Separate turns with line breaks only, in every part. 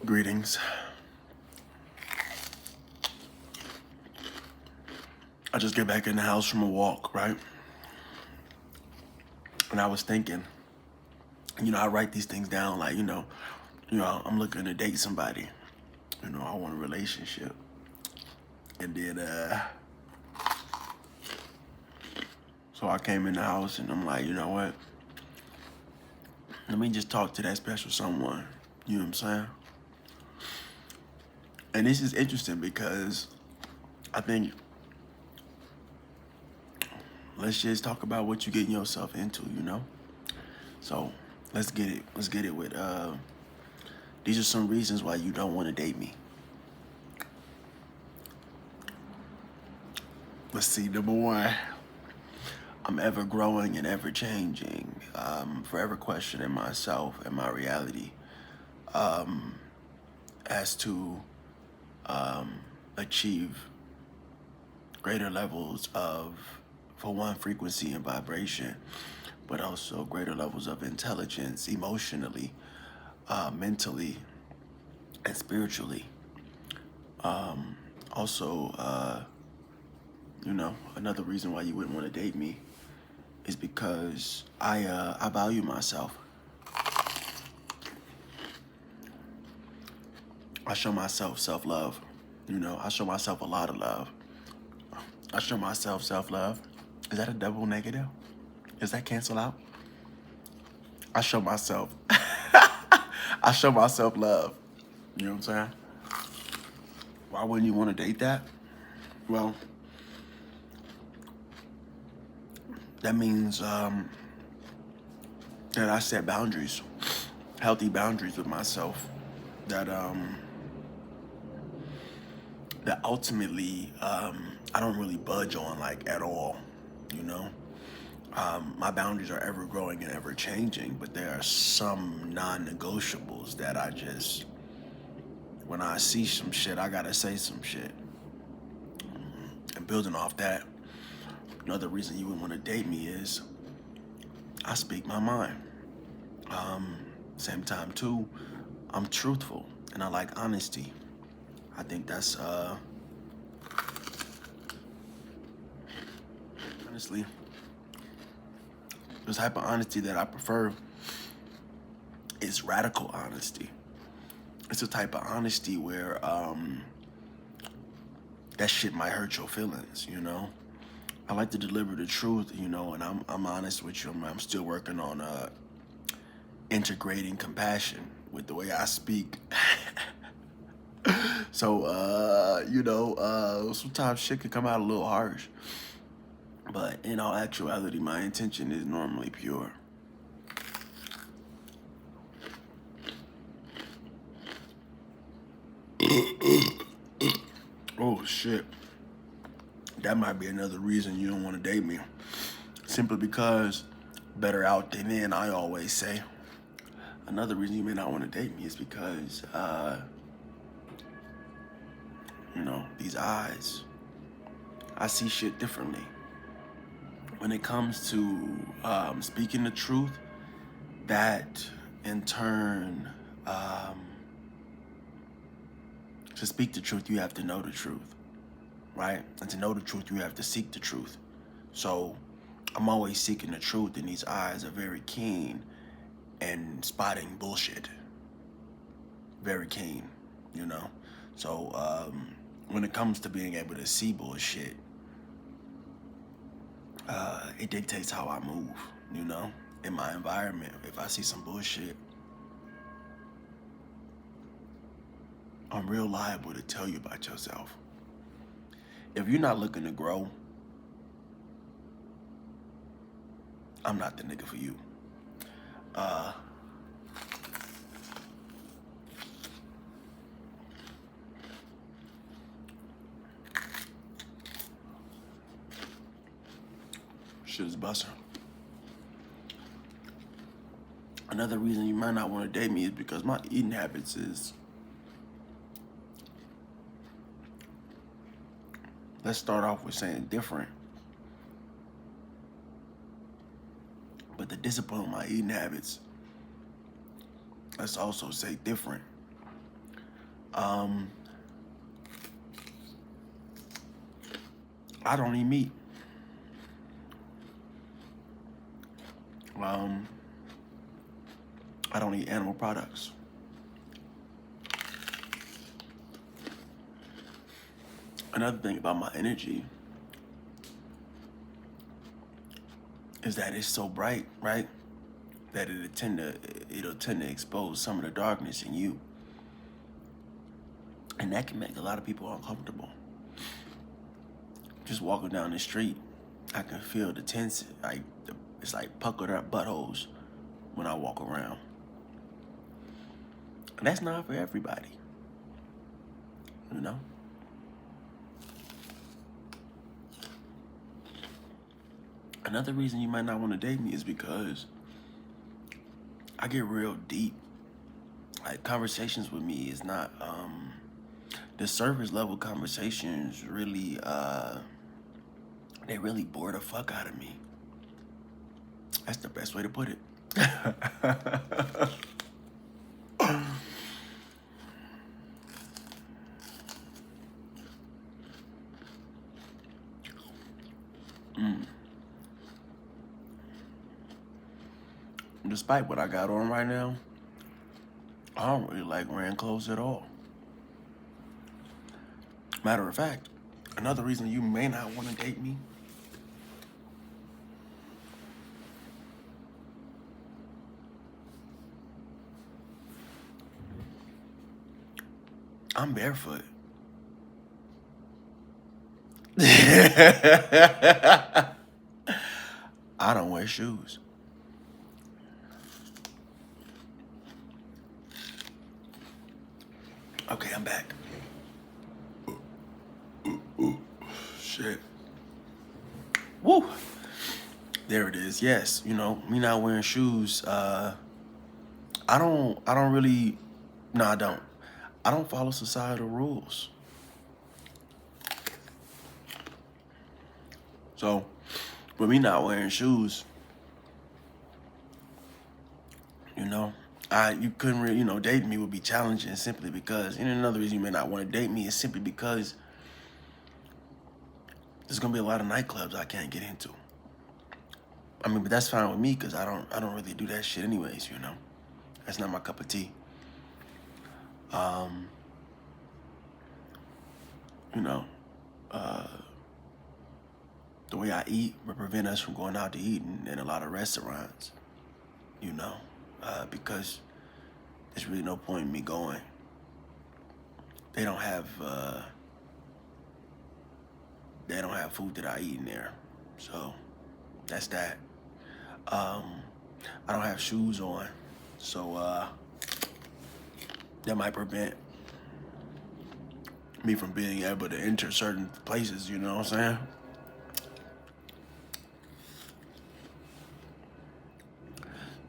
Greetings. I just get back in the house from a walk, right? And I was thinking, I write these things down like, I'm looking to date somebody. I want a relationship. And then, so I came in the house and I'm like, you know what? Let me just talk to that special someone. You know what I'm saying? And this is interesting because I think let's just talk about what you're getting yourself into. So let's get it. Let's get it with these are some reasons why you don't want to date me. Let's see, number one, I'm ever growing and ever changing, forever questioning myself and my reality as to achieve greater levels of, for one, frequency and vibration, but also greater levels of intelligence emotionally, mentally, and spiritually. Also, another reason why you wouldn't want to date me is because I value myself. I show myself self-love. I show myself a lot of love. I show myself self-love. Is that a double negative? Does that cancel out? I show myself. I show myself love. You know what I'm saying? Why wouldn't you want to date that? Well, that means that I set boundaries, healthy boundaries with myself that ultimately I don't really budge on like at all. You know, my boundaries are ever growing and ever changing, but there are some non-negotiables that I just, when I see some shit, I gotta say some shit. And building off that, another reason you would want to date me is I speak my mind. Same time too, I'm truthful and I like honesty. I think that's honestly the type of honesty that I prefer is radical honesty. It's a type of honesty where that shit might hurt your feelings. I like to deliver the truth, and I'm honest with you. I'm still working on integrating compassion with the way I speak. So sometimes shit can come out a little harsh. But in all actuality, my intention is normally pure. Oh shit. That might be another reason you don't want to date me. Simply because better out than in, I always say. Another reason you may not want to date me is because, these eyes, I see shit differently. When it comes to speaking the truth, that in turn, to speak the truth, you have to know the truth, right? And to know the truth, you have to seek the truth. So I'm always seeking the truth, and these eyes are very keen and spotting bullshit. Very keen. So when it comes to being able to see bullshit, it dictates how I move, in my environment. If I see some bullshit, I'm real liable to tell you about yourself. If you're not looking to grow, I'm not the nigga for you. Shit is busting. Another reason you might not want to date me is because my eating habits is, let's start off with saying different. But the discipline of my eating habits, let's also say different. Um, I don't eat meat. Um, I don't eat animal products. Another thing about my energy is that it's so bright, right? That it'll tend to expose some of the darkness in you, and that can make a lot of people uncomfortable. Just walking down the street, I can feel the tense, like it's like puckered up buttholes when I walk around, and that's not for everybody, you know. Another reason you might not want to date me is because I get real deep. Like conversations with me is not the surface level conversations really they really bore the fuck out of me. That's the best way to put it. Despite what I got on right now, I don't really like wearing clothes at all. Matter of fact, another reason you may not want to date me, I'm barefoot. I don't wear shoes. Okay, I'm back. Shit. Woo. There it is. Yes, you know, me not wearing shoes. I don't really. No, I don't. I don't follow societal rules. So, with me not wearing shoes, you know, you couldn't really, dating me would be challenging simply because, and another reason you may not want to date me is simply because there's gonna be a lot of nightclubs I can't get into. I mean, but that's fine with me because I don't really do that shit anyways, you know. That's not my cup of tea. Um, you know, the way I eat will prevent us from going out to eat in a lot of restaurants, you know, because there's really no point in me going. They don't have food that I eat in there, so that's that. I don't have shoes on, so that might prevent me from being able to enter certain places, you know what I'm saying?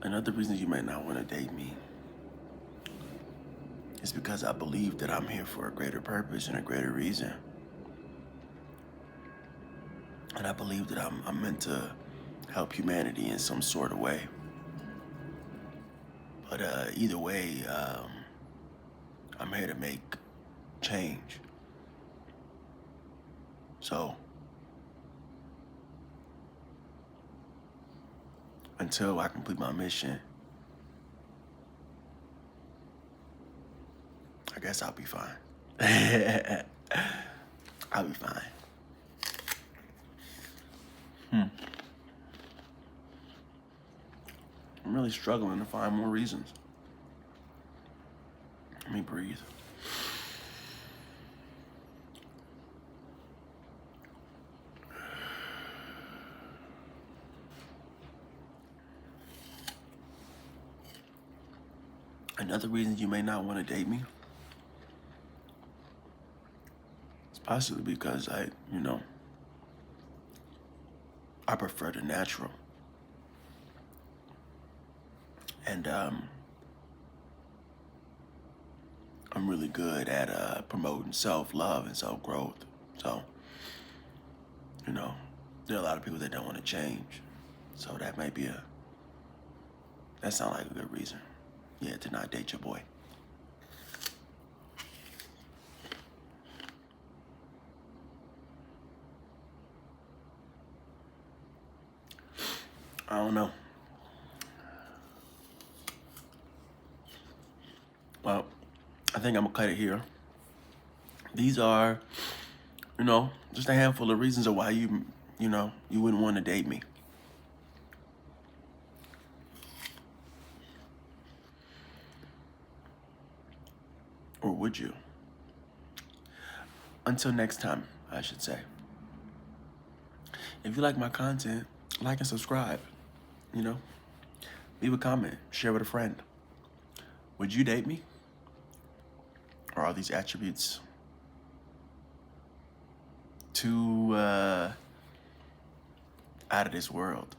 Another reason you might not want to date me is because I believe that I'm here for a greater purpose and a greater reason. And I believe that I'm meant to help humanity in some sort of way. But either way, I'm here to make change. So, until I complete my mission, I guess I'll be fine. I'll be fine. I'm really struggling to find more reasons. Let me breathe. Another reason you may not want to date me is possibly because I prefer the natural. And I'm really good at promoting self-love and self-growth. So, there are a lot of people that don't want to change. So that sounds like a good reason. Yeah, to not date your boy. I don't know. Well, I think I'm gonna cut it here. These are, just a handful of reasons of why you wouldn't want to date me. Or would you? Until next time, I should say. If you like my content, like and subscribe. You know, leave a comment, share with a friend. Would you date me? Or are these attributes too out of this world?